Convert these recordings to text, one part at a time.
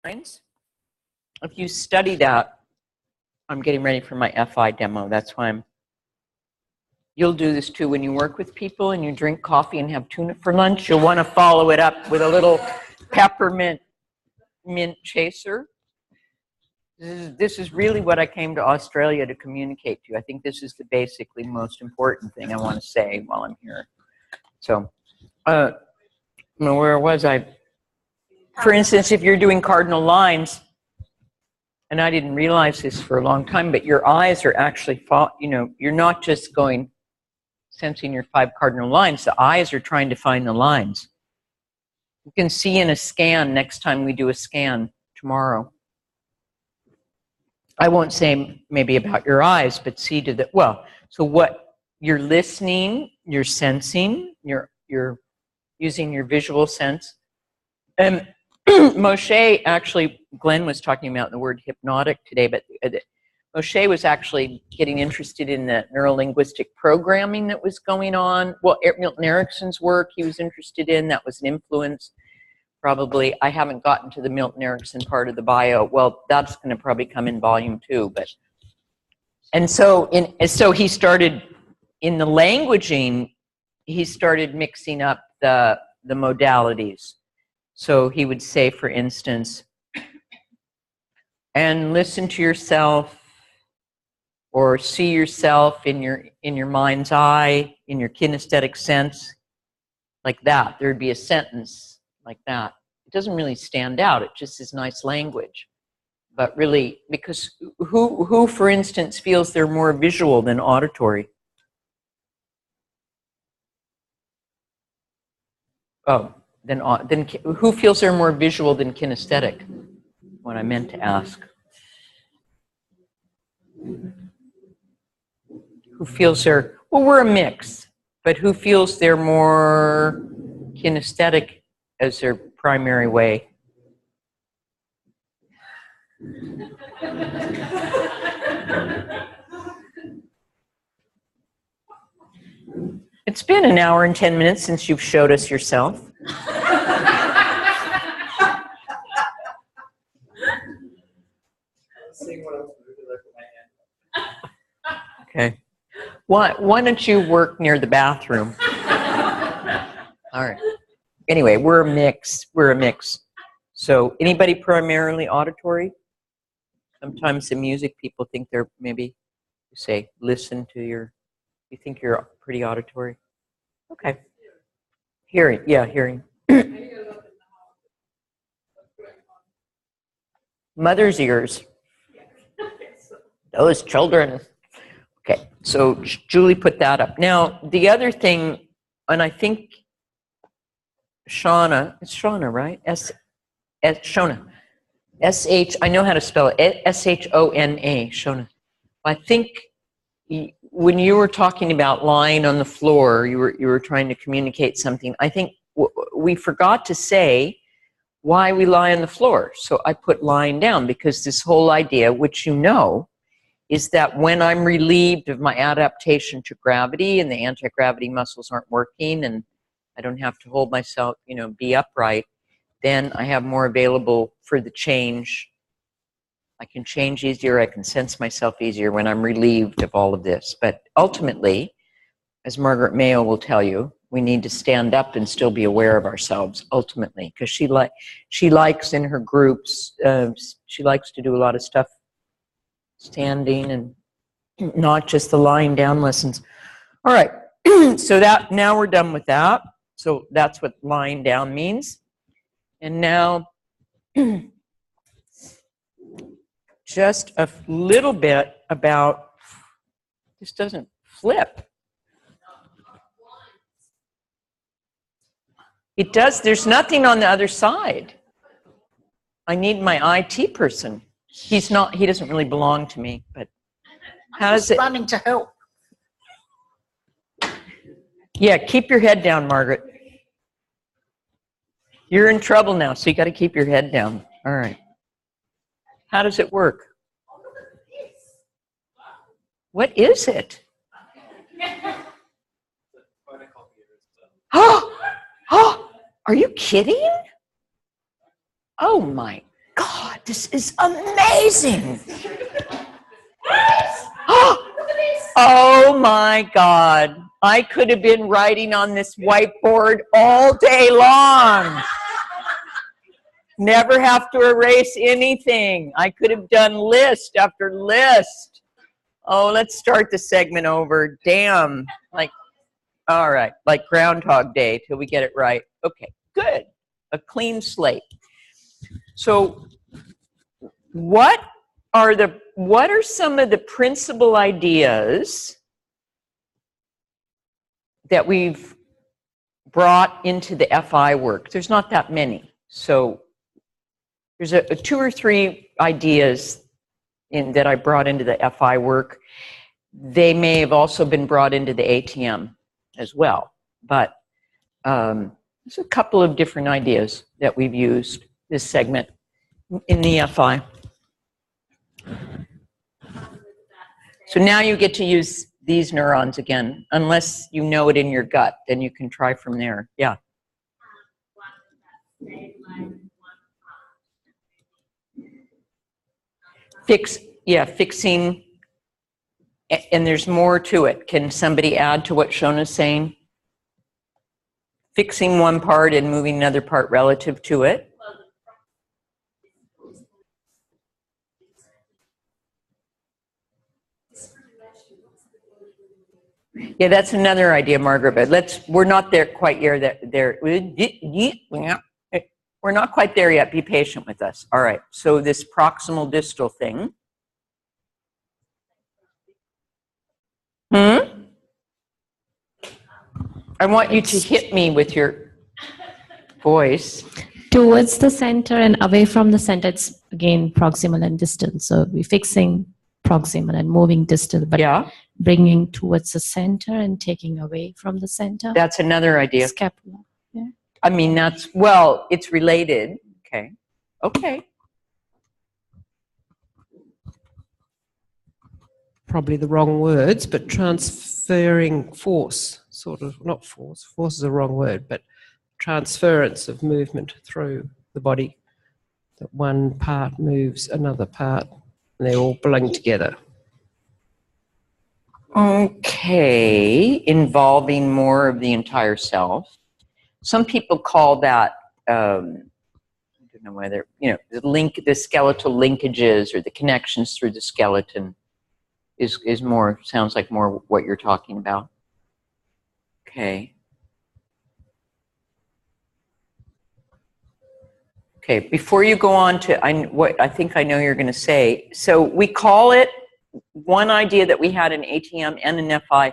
lines. If you study that, I'm getting ready for my FI demo. That's why you'll do this too when you work with people and you drink coffee and have tuna for lunch. You'll want to follow it up with a little peppermint mint chaser. This is really what I came to Australia to communicate to you. I think this is the basically most important thing I want to say while I'm here. So, where was I? For instance, if you're doing cardinal lines, and I didn't realize this for a long time, but your eyes are actually, you're not just going, sensing your 5 cardinal lines. The eyes are trying to find the lines. You can see in a scan next time we do a scan tomorrow. I won't say maybe about your eyes, but see to the, so what you're listening, you're sensing, you're using your visual sense. And Moshe, actually, Glenn was talking about the word hypnotic today, but Moshe was actually getting interested in the neuro-linguistic programming that was going on. Well, Milton Erickson's work he was interested in, that was an influence. Probably, I haven't gotten to the Milton Erickson part of the bio. Well, that's going to probably come in volume 2. So he started, in the languaging, he started mixing up the modalities. So he would say, for instance, and listen to yourself, or see yourself in your mind's eye, in your kinesthetic sense, like that. There'd be a sentence like that. It doesn't really stand out. It just is nice language. But really, because who, for instance, feels they're more visual than auditory? Oh, then who feels they're more visual than kinesthetic? What I meant to ask. Who feels they're, well, we're a mix, but who feels they're more kinesthetic as their primary way? It's been an hour and 10 minutes since you've showed us yourself. Okay. Why don't you work near the bathroom? All right. Anyway, we're a mix. We're a mix. So anybody primarily auditory? Sometimes the music people think they're maybe, say, listen to your, you think you're pretty auditory? Okay. Hearing, yeah, hearing. Mother's ears. Those children. Okay, so Julie put that up. Now, the other thing, and I think Shauna, it's Shauna, right? Shona. S-H, I know how to spell it, S-H-O-N-A, Shona. I think when you were talking about lying on the floor, you were trying to communicate something. I think we forgot to say why we lie on the floor. So I put lying down, because this whole idea, which you know, is that when I'm relieved of my adaptation to gravity and the anti-gravity muscles aren't working and I don't have to hold myself, be upright, then I have more available for the change. I can change easier, I can sense myself easier when I'm relieved of all of this. But ultimately, as Margaret Mayo will tell you, we need to stand up and still be aware of ourselves, ultimately, because she likes in her groups, she likes to do a lot of stuff standing and not just the lying down lessons. All right, so that now we're done with that. So that's what lying down means. And now just a little bit about, this doesn't flip. It does, there's nothing on the other side. I need my IT person. He doesn't really belong to me, but how does it? Running to help. Yeah, keep your head down, Margaret. You're in trouble now, so you got to keep your head down. All right. How does it work? What is it? Oh, are you kidding? Oh my God, this is amazing. Oh my God. I could have been writing on this whiteboard all day long. Never have to erase anything. I could have done list after list. Oh, let's start the segment over. Damn. Like, all right, like Groundhog Day till we get it right. Okay, good. A clean slate. So what are some of the principal ideas that we've brought into the FI work? There's not that many. So there's a 2 or 3 ideas that I brought into the FI work. They may have also been brought into the ATM as well. But there's a couple of different ideas that we've used this segment in the FI. So now you get to use these neurons again. Unless you know it in your gut, then you can try from there. Yeah. Fixing, and there's more to it. Can somebody add to what Shona's saying? Fixing one part and moving another part relative to it. Yeah, that's another idea, Margaret, but we're not there quite yet. We're not quite there yet. Be patient with us. All right, so this proximal distal thing. I want you to hit me with your voice. Towards the center and away from the center, it's again proximal and distal. So we're fixing proximal and moving distal, but yeah, bringing towards the center and taking away from the center. That's another idea. Scapula. Yeah. I mean, that's, well, it's related. Okay. Okay. Probably the wrong words, but transferring force, sort of, not force, force is the wrong word, but transference of movement through the body. That one part moves another part, and they all belong together. Okay, involving more of the entire self. Some people call that, I don't know whether, the skeletal linkages or the connections through the skeleton is more, sounds like more what you're talking about. Okay. Okay, before you go on to what I think I know you're going to say, so we call it, one idea that we had in ATM and in FI,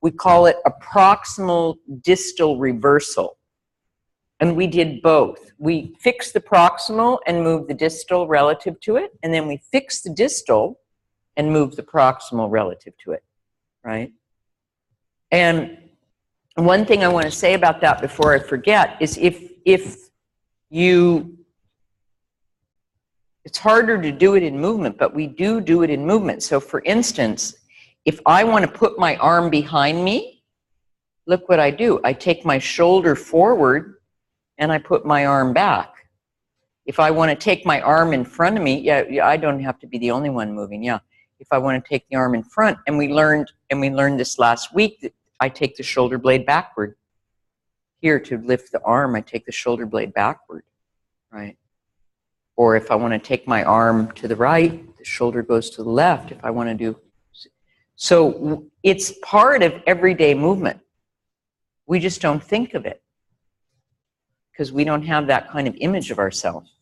we call it a proximal distal reversal. And we did both. We fixed the proximal and moved the distal relative to it, and then we fixed the distal and moved the proximal relative to it, right? And one thing I want to say about that before I forget is it's harder to do it in movement, but we do it in movement. So for instance, if I want to put my arm behind me, look what I do. I take my shoulder forward and I put my arm back. If I want to take my arm in front of me, yeah, I don't have to be the only one moving, yeah. If I want to take the arm in front, and we learned this last week, that I take the shoulder blade backward. Here, to lift the arm, I take the shoulder blade backward, right? Or if I want to take my arm to the right, the shoulder goes to the left. If I want to do, so it's part of everyday movement. We just don't think of it because we don't have that kind of image of ourselves,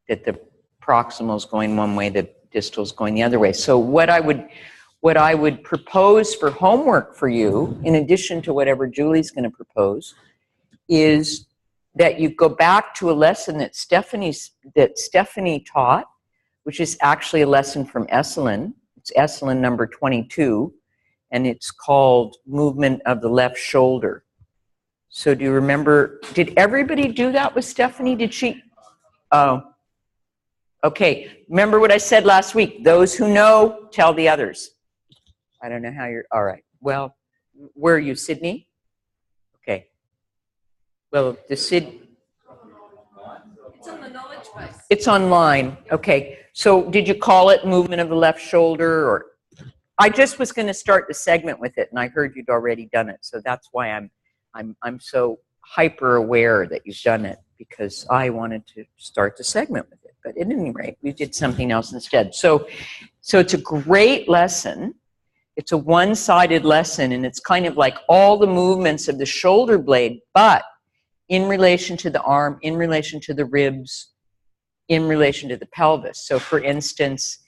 that the proximal is going one way, the distal is going the other way. So what I would propose for homework for you, in addition to whatever Julie's going to propose, is that you go back to a lesson that Stephanie taught, which is actually a lesson from Esalen. It's Esalen number 22, and it's called Movement of the Left Shoulder. So do you remember, did everybody do that with Stephanie? Did she? Oh, okay. Remember what I said last week? Those who know, tell the others. I don't know how you're, all right. Well, where are you, Sydney? Okay. Well, the It's on the knowledge It's online. Okay. So did you call it movement of the left shoulder, or I just was going to start the segment with it, and I heard you'd already done it, so that's why I'm so hyper aware that you've done it, because I wanted to start the segment with it. But at any rate, we did something else instead. So it's a great lesson. It's a one-sided lesson, and it's kind of like all the movements of the shoulder blade, but in relation to the arm, in relation to the ribs, in relation to the pelvis. So for instance,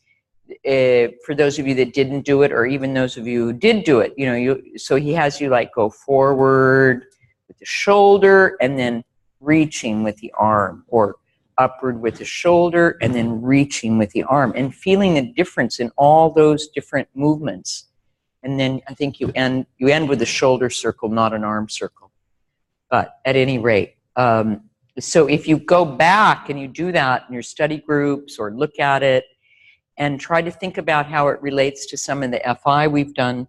for those of you that didn't do it, or even those of you who did do it, so he has you like go forward with the shoulder and then reaching with the arm, or upward with the shoulder and then reaching with the arm, and feeling the difference in all those different movements. And then I think you end with a shoulder circle, not an arm circle. But at any rate, so if you go back and you do that in your study groups, or look at it and try to think about how it relates to some of the FI we've done,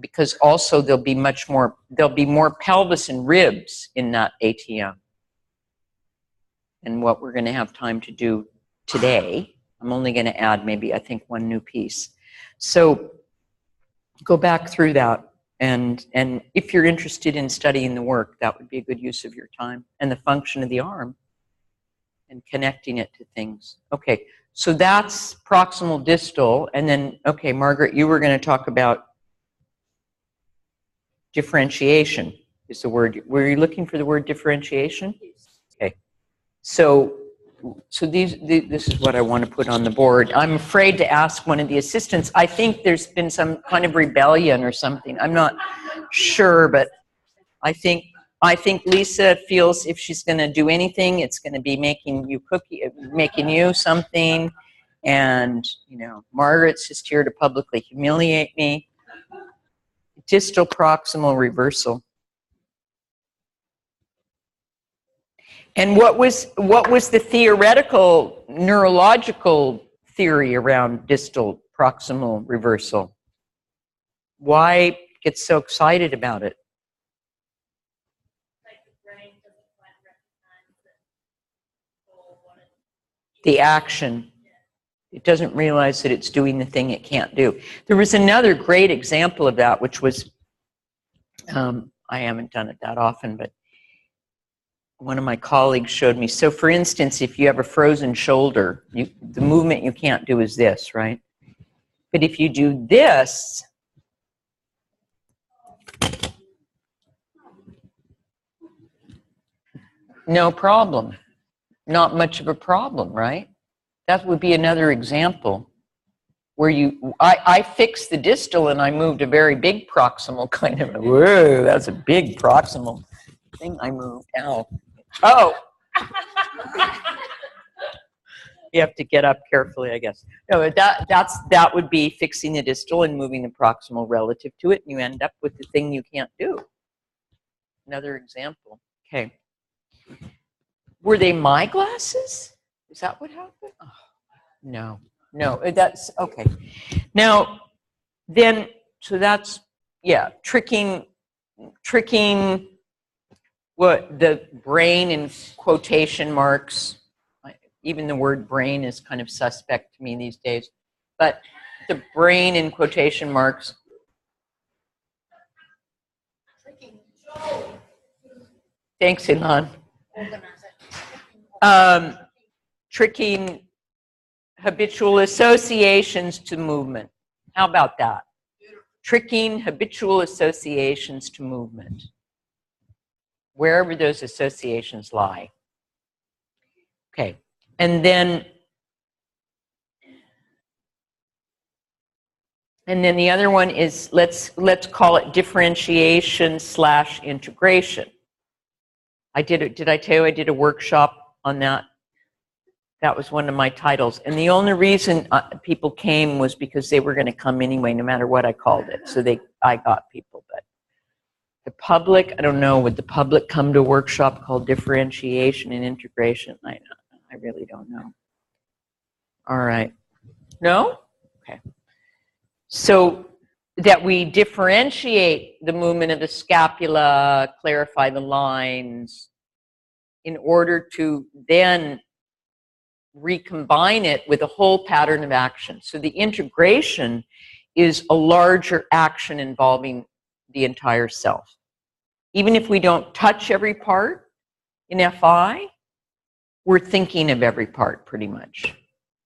because also there'll be more pelvis and ribs in that ATM. And what we're going to have time to do today, I'm only going to add maybe, I think, one new piece. So go back through that. And if you're interested in studying the work, that would be a good use of your time, and the function of the arm and connecting it to things. Okay, so that's proximal distal. And then, okay, Margaret, you were going to talk about differentiation is the word. Were you looking for the word differentiation? Okay, so this is what I want to put on the board. I'm afraid to ask one of the assistants. I think there's been some kind of rebellion or something. I'm not sure, but I think Lisa feels if she's going to do anything, it's going to be making you something. And, Margaret's just here to publicly humiliate me. Distal proximal reversal. And what was the theoretical neurological theory around distal proximal reversal? Why get so excited about it? Like the brain doesn't quite recognize the action. It doesn't realize that it's doing the thing it can't do. There was another great example of that, which was, I haven't done it that often, but one of my colleagues showed me. So for instance, if you have a frozen shoulder, the movement you can't do is this, right? But if you do this, no problem. Not much of a problem, right? That would be another example where I fixed the distal and I moved a very big proximal kind of, whoa, that's a big proximal thing I moved. Ow. Oh. You have to get up carefully, I guess. No, that would be fixing the distal and moving the proximal relative to it, and you end up with the thing you can't do. Another example. Okay. Were they my glasses? Is that what happened? Oh, no, that's okay. Now, then, so that's, yeah, tricking what the brain in quotation marks. Even the word brain is kind of suspect to me these days, but the brain in quotation marks. Thanks, Ilan. Tricking habitual associations to movement. How about that? Tricking habitual associations to movement. Wherever those associations lie. Okay. And then the other one is, let's call it differentiation / integration. Did I tell you I did a workshop on that? That was one of my titles. And the only reason people came was because they were going to come anyway, no matter what I called it. So I got people. But the public, I don't know, would the public come to a workshop called differentiation and integration? I really don't know. All right. No? Okay. So that we differentiate the movement of the scapula, clarify the lines, in order to then recombine it with a whole pattern of action. So the integration is a larger action involving the entire self. Even if we don't touch every part in FI, we're thinking of every part pretty much.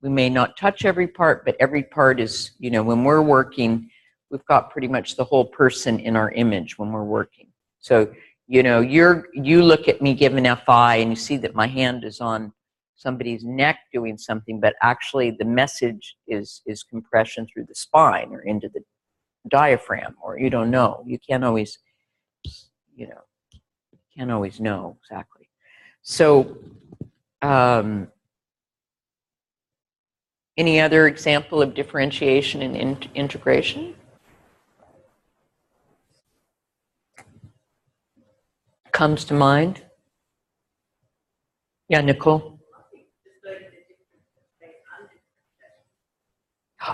We may not touch every part, but every part is, you know, when we're working, we've got pretty much the whole person in our image when we're working. So, you know, you look at me giving FI and you see that my hand is on somebody's neck doing something, but actually the message is compression through the spine or into the diaphragm, or you don't know. You can't always, you know, can't always know exactly. So, any other example of differentiation and integration? Comes to mind? Yeah, Nicole?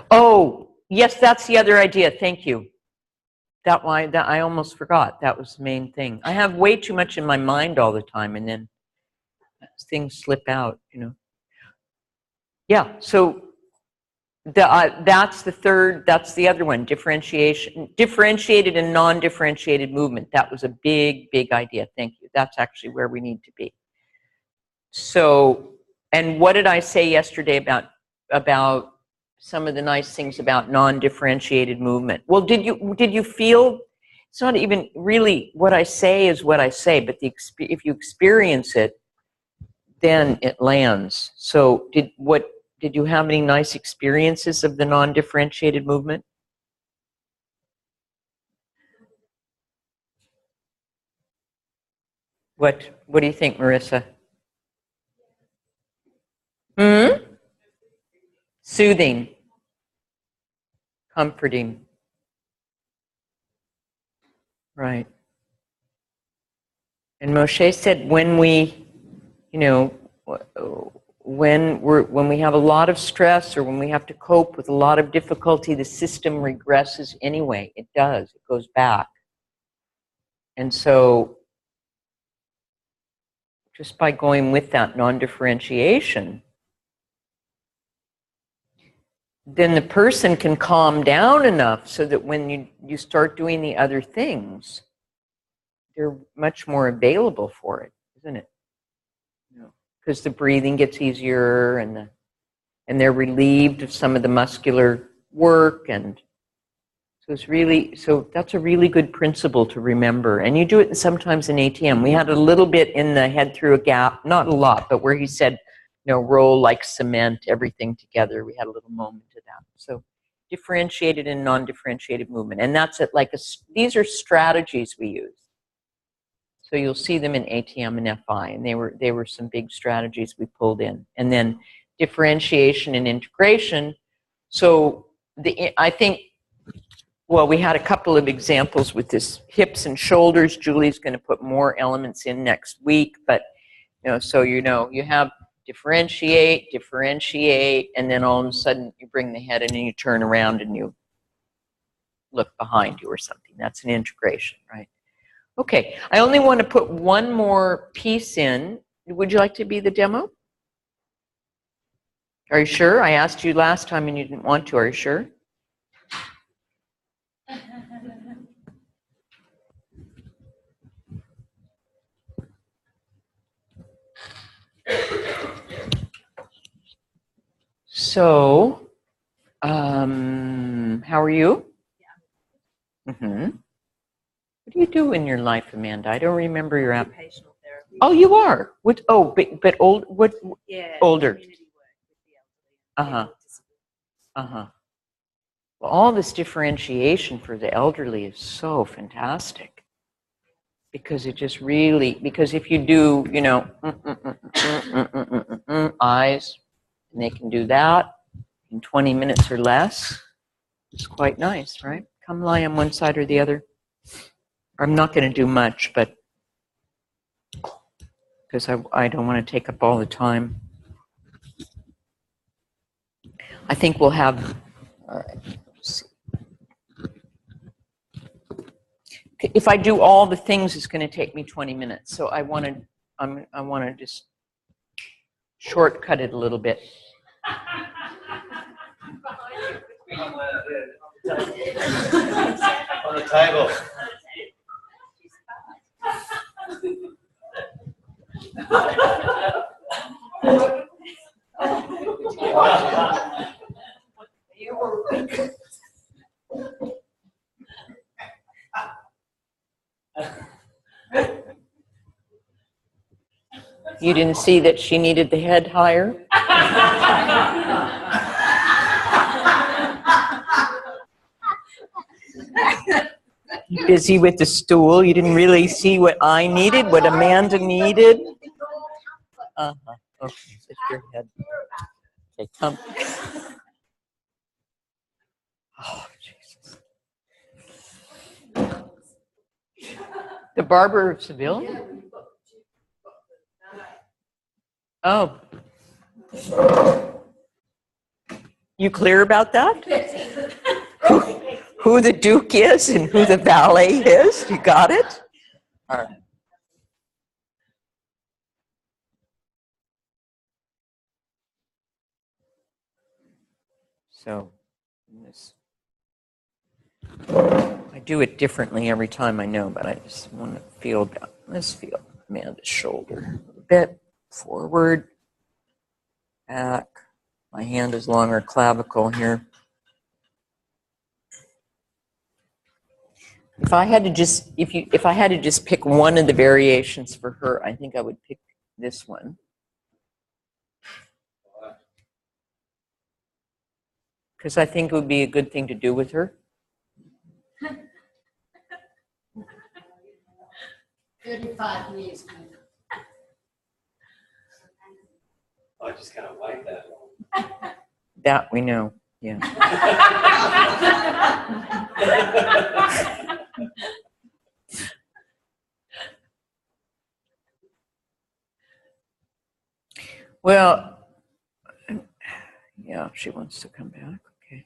Oh, yes, that's the other idea. Thank you. That I almost forgot. That was the main thing. I have way too much in my mind all the time, and then things slip out, you know. Yeah, so that's the third, that's the other one, differentiation, differentiated and non-differentiated movement. That was a big, big idea. Thank you. That's actually where we need to be. So, and what did I say yesterday about some of the nice things about non-differentiated movement? Well, did you feel, it's not even really what I say is what I say, but if you experience it, then it lands. So did you have any nice experiences of the non-differentiated movement? What do you think, Marissa? Soothing, comforting. Right. And Moshe said when we, you know, when we have a lot of stress or when we have to cope with a lot of difficulty, the system regresses anyway. It does. It goes back. And so just by going with that non-differentiation, then the person can calm down enough so that when you start doing the other things, they're much more available for it, isn't it? Because the breathing gets easier and they're relieved of some of the muscular work, and so that's a really good principle to remember. And you do it sometimes in ATM. We had a little bit in the head through a gap, not a lot, but where he said, you know, roll like cement, everything together. We had a little moment of that. So differentiated and non-differentiated movement, and that's it. Like these are strategies we use. So you'll see them in ATM and FI, and they were some big strategies we pulled in. And then differentiation and integration. So I think, well, we had a couple of examples with this hips and shoulders. Julie's going to put more elements in next week, but you know, so you know, you have differentiate, and then all of a sudden you bring the head in and you turn around and you look behind you or something. That's an integration, right? Okay, I only want to put one more piece in. Would you like to be the demo? Are you sure? I asked you last time and you didn't want to. Are you sure? So, how are you? Yeah. What do you do in your life, Amanda? I don't remember your app. Occupational therapy. Oh, you are. What? Oh, but old. What? Yeah. Older. Community work with the elderly. Well, all this differentiation for the elderly is so fantastic, because it just really, because if you do, you know, eyes, and they can do that in 20 minutes or less, it's quite nice, right? Come lie on one side or the other. I'm not going to do much, but because I don't want to take up all the time. I think we'll have, all right, let's see. If I do all the things, it's going to take me 20 minutes. So I want to just shortcut it a little bit. On the table. You didn't see that she needed the head higher? Busy with the stool. You didn't really see what I needed, what Amanda needed. Uh-huh. Okay, lift your head. Okay, come. Oh, Jesus. The Barber of Seville? Oh. You clear about that? Who the Duke is and who the valet is? You got it? All right. So, I do it differently every time, I know, but I just want to feel, let's feel Amanda's shoulder a bit forward, back. My hand is longer clavicle here. If I had to just, if I had to just pick one of the variations for her, I think I would pick this one. Because I think it would be a good thing to do with her. 35 years. I just can't wait that long. That we know, yeah. Well, yeah, she wants to come back. Okay.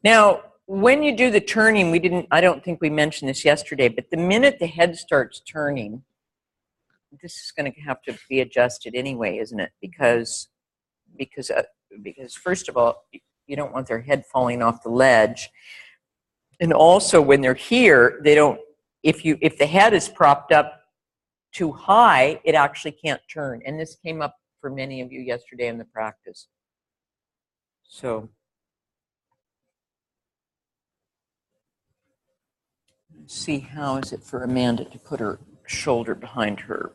Now, when you do the turning, I don't think we mentioned this yesterday, but the minute the head starts turning, this is going to have to be adjusted anyway, isn't it? Because first of all, you don't want their head falling off the ledge. And also when they're here, they don't, if the head is propped up too high, it actually can't turn. And this came up for many of you yesterday in the practice. So let's see, how is it for Amanda to put her shoulder behind her?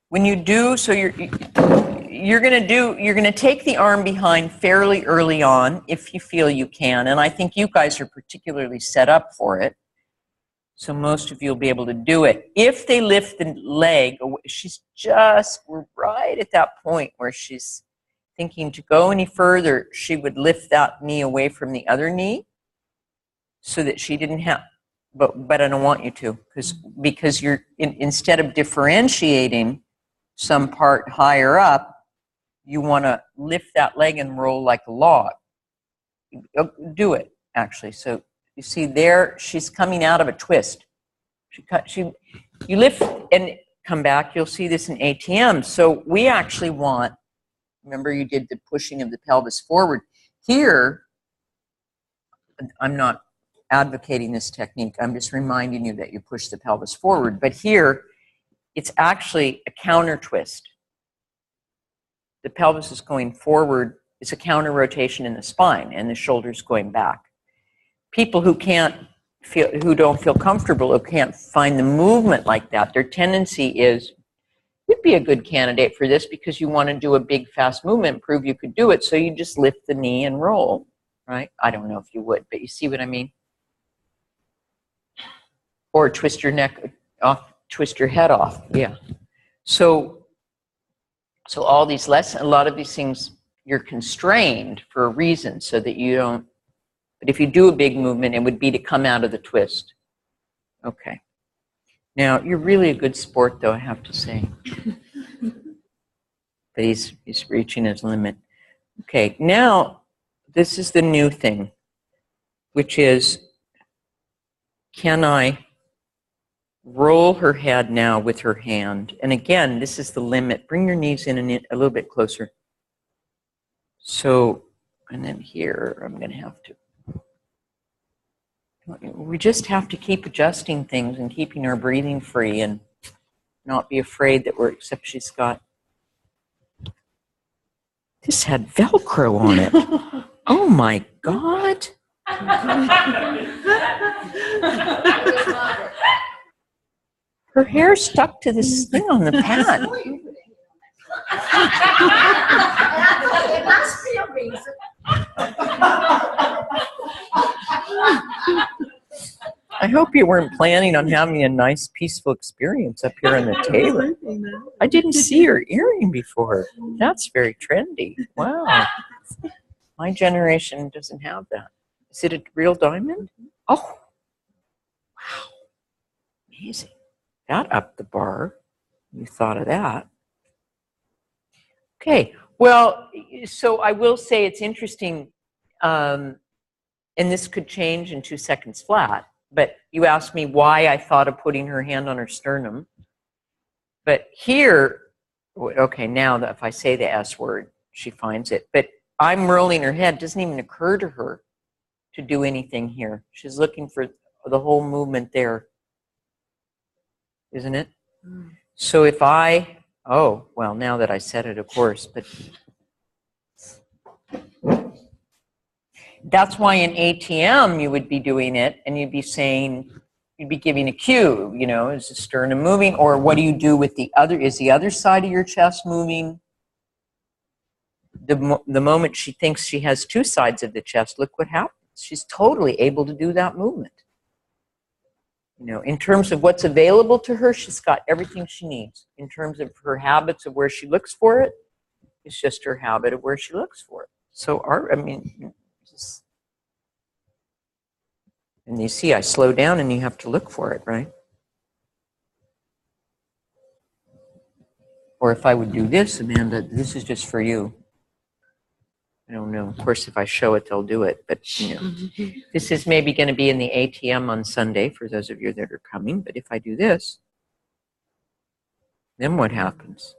When you do, so you're going to take the arm behind fairly early on if you feel you can, and I think you guys are particularly set up for it. So most of you will be able to do it. If they lift the leg, we're right at that point where she's thinking to go any further, she would lift that knee away from the other knee so that she didn't have, but I don't want you to, because you're, instead of differentiating some part higher up, you want to lift that leg and roll like a log. Do it, actually. So you see there, she's coming out of a twist. You lift and come back, you'll see this in ATM. So we actually want, remember you did the pushing of the pelvis forward. Here, I'm not advocating this technique, I'm just reminding you that you push the pelvis forward. But here, it's actually a counter twist. The pelvis is going forward, it's a counter rotation in the spine, and the shoulder's going back. People who don't feel comfortable, who can't find the movement like that, their tendency is, you'd be a good candidate for this because you want to do a big, fast movement, prove you could do it, so you just lift the knee and roll, right? I don't know if you would, but you see what I mean? Or twist your neck off, twist your head off, yeah. So all these lessons, a lot of these things, you're constrained for a reason so that you don't, but if you do a big movement, it would be to come out of the twist. Okay. Now, you're really a good sport, though, I have to say. But he's reaching his limit. Okay, now, this is the new thing, which is, can I roll her head now with her hand. And again, this is the limit. Bring your knees in and a little bit closer. So, and then here, I'm going to have to. We just have to keep adjusting things and keeping our breathing free and not be afraid that we're, except she's got, this had Velcro on it. Oh my God. Her hair stuck to this thing on the pad. There must be a reason. I hope you weren't planning on having a nice, peaceful experience up here on the table. I didn't see your earring before. That's very trendy. Wow. My generation doesn't have that. Is it a real diamond? Oh, wow. Amazing. That upped the bar. You thought of that. Okay. Well, so I will say it's interesting, and this could change in 2 seconds flat. But you asked me why I thought of putting her hand on her sternum. But here, okay, now that if I say the S word, she finds it. But I'm rolling her head. It doesn't even occur to her to do anything here. She's looking for the whole movement there. Isn't it? Mm. So if I, oh, well, now that I said it, of course, but that's why in ATM you would be doing it and you'd be saying, you'd be giving a cue, you know, is the sternum moving, or what do you do with the other, is the other side of your chest moving? The moment she thinks she has 2 sides of the chest, look what happens. She's totally able to do that movement. You know, in terms of what's available to her, she's got everything she needs. In terms of her habits of where she looks for it, it's just her habit of where she looks for it. So, and you see, I slow down and you have to look for it, right? Or if I would do this, Amanda, this is just for you. I don't know. Of course, if I show it, they'll do it. But, you know, this is maybe going to be in the ATM on Sunday for those of you that are coming. But if I do this, then what happens?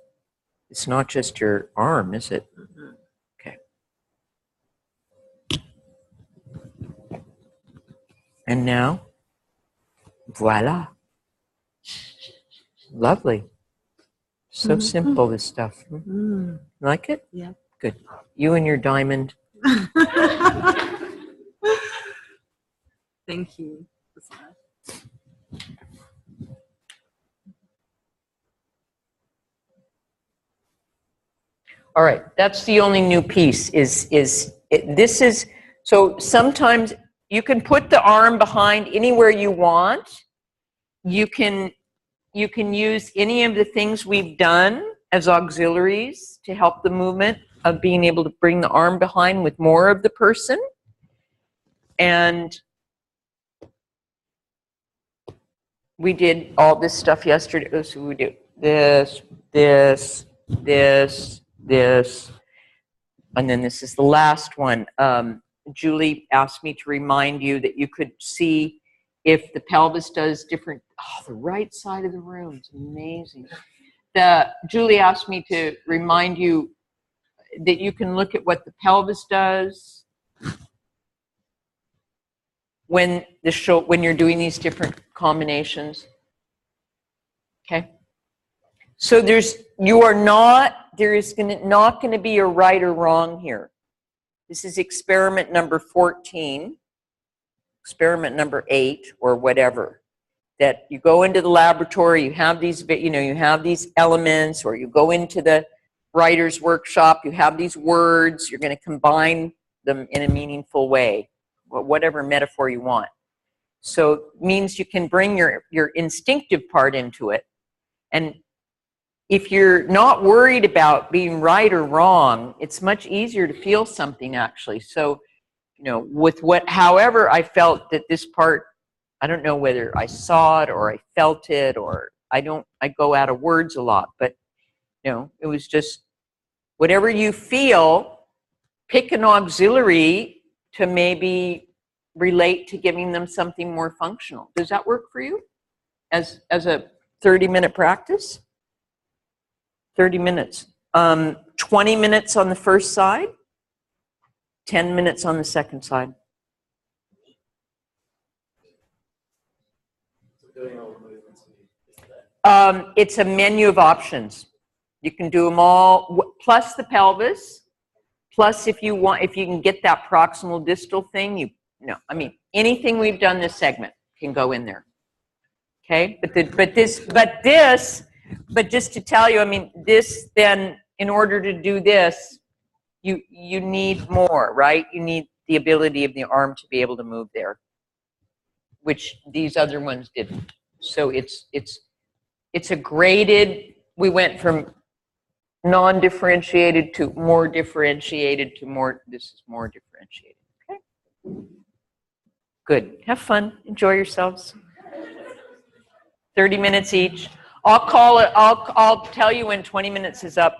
It's not just your arm, is it? Okay. And now, voila. Lovely. So simple, this stuff. Like it? Yeah. Good. You and your diamond. Thank you. All right, that's the only new piece. This is so sometimes you can put the arm behind anywhere you want. You can use any of the things we've done as auxiliaries to help the movement of being able to bring the arm behind with more of the person. And we did all this stuff yesterday. So we do this, this, this, this, and then this is the last one. Julie asked me to remind you that you could see if the pelvis does different, the right side of the room, it's amazing. Julie asked me to remind you that you can look at what the pelvis does when you're doing these different combinations. Okay? So there is not going to be a right or wrong here. This is experiment number 14, experiment number 8, or whatever. That you go into the laboratory, you have these, you have these elements, or you go into the writer's workshop, you have these words, you're going to combine them in a meaningful way, whatever metaphor you want. So it means you can bring your instinctive part into it. And if you're not worried about being right or wrong, it's much easier to feel something, actually. So, however I felt that this part, I don't know whether I saw it or I felt it, or I go out of words a lot, but it was just whatever you feel, pick an auxiliary to maybe relate to giving them something more functional. Does that work for you? as a 30-minute practice. 30 minutes. 20 minutes on the first side, 10 minutes on the second side. It's a menu of options. You can do them all, plus the pelvis, plus if you want, if you can get that proximal distal thing, I mean, anything we've done this segment can go in there. Okay, but just to tell you, I mean, this then, in order to do this, you need more, right? You need the ability of the arm to be able to move there, which these other ones didn't. So it's a graded, we went from non-differentiated to more differentiated to more, this is more differentiated, okay? Good, have fun, enjoy yourselves. 30 minutes each. I'll call it, I'll tell you when 20 minutes is up.